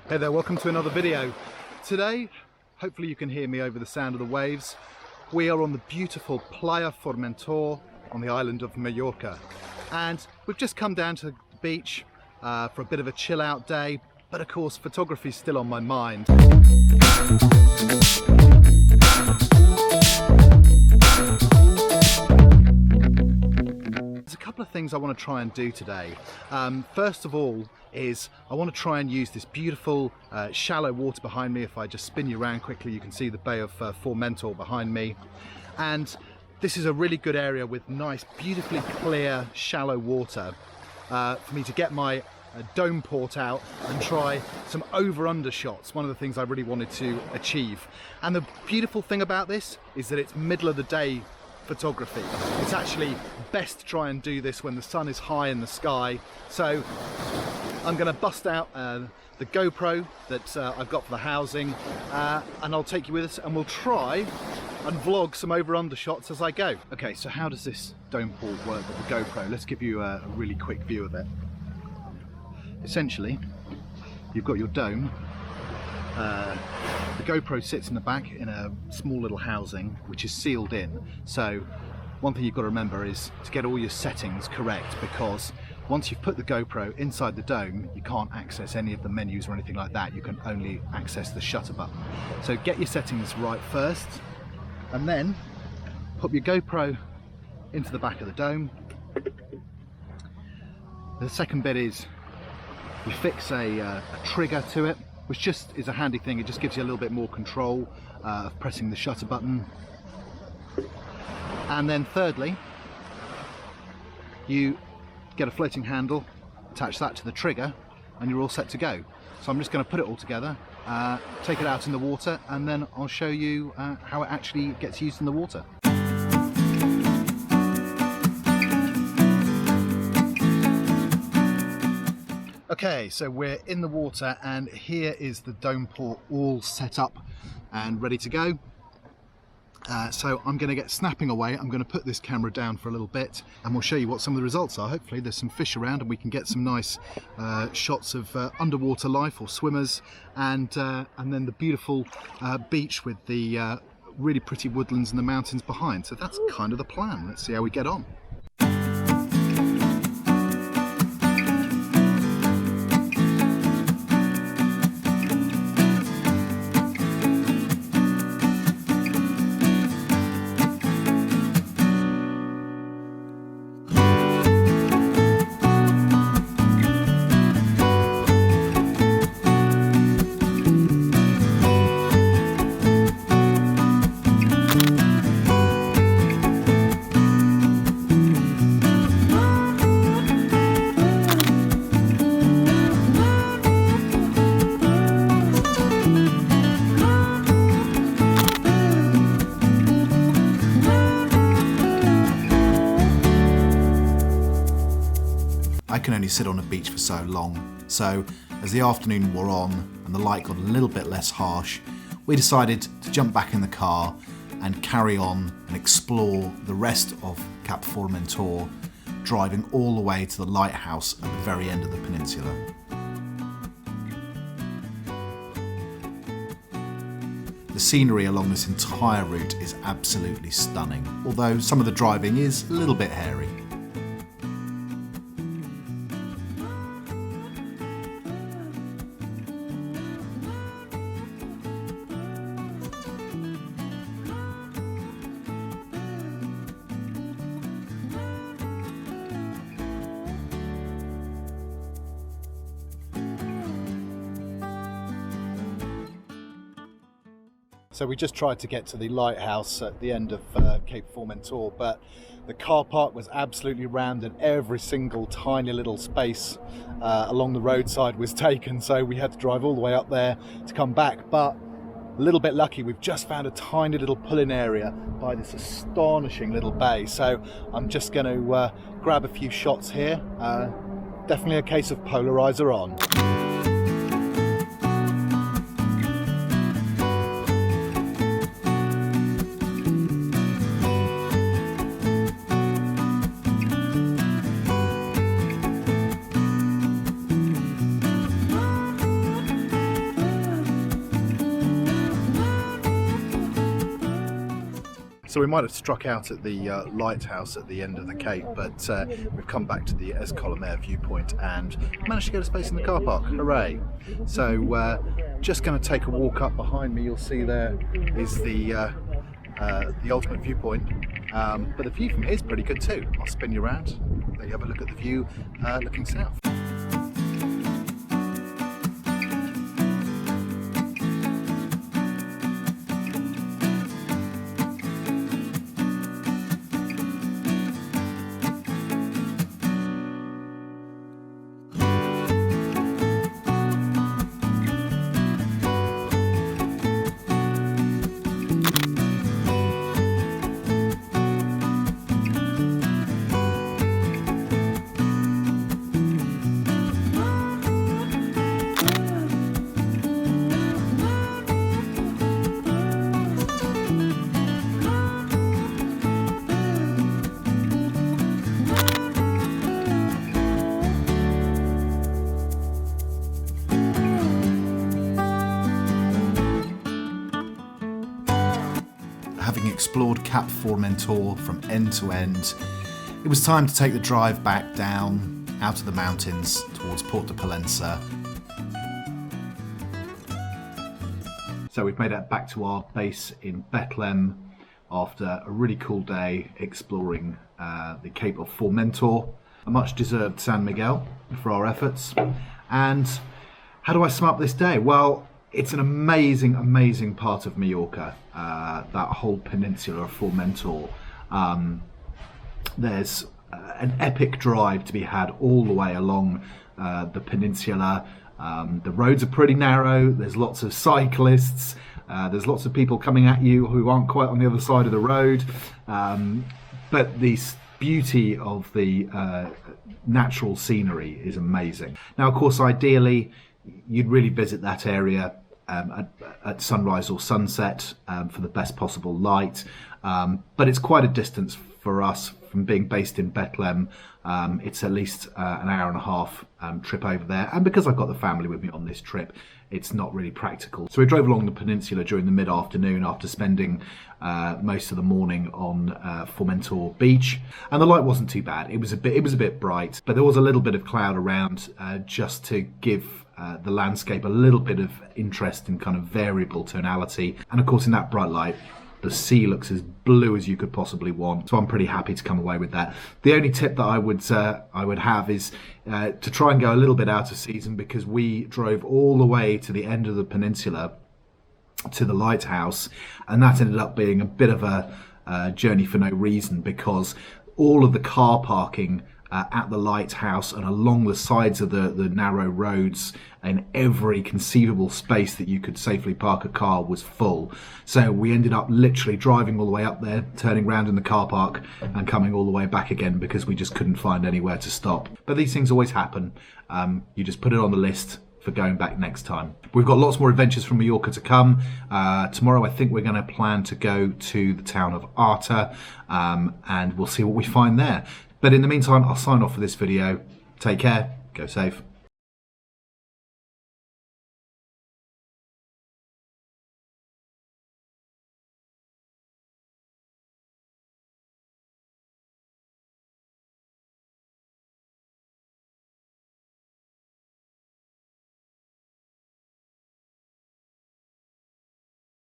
Hey there, welcome to another video. Today, hopefully you can hear me over the sound of the waves. We are on the beautiful Playa Formentor on the island of Mallorca. And we've just come down to the beach for a bit of a chill out day, but of course photography is still on my mind. There's a couple of things I want to try and do today. First of all is I want to try and use this beautiful shallow water behind me. If I just spin you around quickly, you can see the Bay of Formentor behind me. And this is a really good area with nice, beautifully clear, shallow water for me to get my dome port out and try some over-under shots, one of the things I really wanted to achieve. And the beautiful thing about this is that it's middle of the day photography. It's actually best to try and do this when the sun is high in the sky. So I'm going to bust out the GoPro that I've got for the housing and I'll take you with us and we'll try and vlog some over-under shots as I go. Okay, so how does this dome port work with the GoPro? Let's give you a really quick view of it. Essentially, you've got your dome. The GoPro sits in the back in a small little housing which is sealed in. So one thing you've got to remember is to get all your settings correct, because once you've put the GoPro inside the dome, you can't access any of the menus or anything like that. You can only access the shutter button. So get your settings right first, and then put your GoPro into the back of the dome. The second bit is you fix a trigger to it, which just is a handy thing. It just gives you a little bit more control of pressing the shutter button. And then thirdly, you get a floating handle, attach that to the trigger, and you're all set to go. So I'm just going to put it all together, take it out in the water, and then I'll show you how it actually gets used in the water. Okay, so we're in the water and here is the dome port all set up and ready to go. So I'm going to get snapping away. I'm going to put this camera down for a little bit and we'll show you what some of the results are. Hopefully there's some fish around and we can get some nice shots of underwater life or swimmers, and then the beautiful beach with the really pretty woodlands and the mountains behind. So that's kind of the plan. Let's see how we get on. I can only sit on a beach for so long, so as the afternoon wore on and the light got a little bit less harsh, we decided to jump back in the car and carry on and explore the rest of Cap Formentor, driving all the way to the lighthouse at the very end of the peninsula. The scenery along this entire route is absolutely stunning, although some of the driving is a little bit hairy. So we just tried to get to the lighthouse at the end of Cape Formentor, but the car park was absolutely rammed and every single tiny little space along the roadside was taken, so we had to drive all the way up there to come back. But a little bit lucky, we've just found a tiny little pull-in area by this astonishing little bay, so I'm just going to grab a few shots here. Definitely a case of polarizer on. So we might have struck out at the lighthouse at the end of the cape, but we've come back to the Es Colomer viewpoint and managed to get a space in the car park. Hooray! So just going to take a walk up behind me. You'll see there is the ultimate viewpoint, but the view from here is pretty good too. I'll spin you around, let you have a look at the view looking south. Having explored Cap Formentor from end to end, it was time to take the drive back down out of the mountains towards Port de Palença. So we've made it back to our base in Bethlehem after a really cool day exploring the Cape of Formentor, a much deserved San Miguel for our efforts. And how do I sum up this day? Well, it's an amazing, amazing part of Mallorca, that whole peninsula of Formentor. There's an epic drive to be had all the way along the peninsula. The roads are pretty narrow, there's lots of cyclists, there's lots of people coming at you who aren't quite on the other side of the road. But the beauty of the natural scenery is amazing. Now, of course, ideally, you'd really visit that area at sunrise or sunset for the best possible light, but it's quite a distance for us from being based in Bethlehem. It's at least an hour and a half trip over there, and because I've got the family with me on this trip, it's not really practical. So we drove along the peninsula during the mid-afternoon after spending most of the morning on Formentor beach, and the light wasn't too bad. It was a bit bright, but there was a little bit of cloud around just to give the landscape a little bit of interest and kind of variable tonality. And of course, in that bright light, the sea looks as blue as you could possibly want. So I'm pretty happy to come away with that. The only tip that I would have is to try and go a little bit out of season, because we drove all the way to the end of the peninsula to the lighthouse, and that ended up being a bit of a journey for no reason, because all of the car parking at the lighthouse and along the sides of the narrow roads in every conceivable space that you could safely park a car was full. So we ended up literally driving all the way up there, turning around in the car park and coming all the way back again because we just couldn't find anywhere to stop. But these things always happen. You just put it on the list for going back next time. We've got lots more adventures from Mallorca to come. Tomorrow I think we're going to plan to go to the town of Arta, and we'll see what we find there. But in the meantime, I'll sign off for this video. Take care, go safe.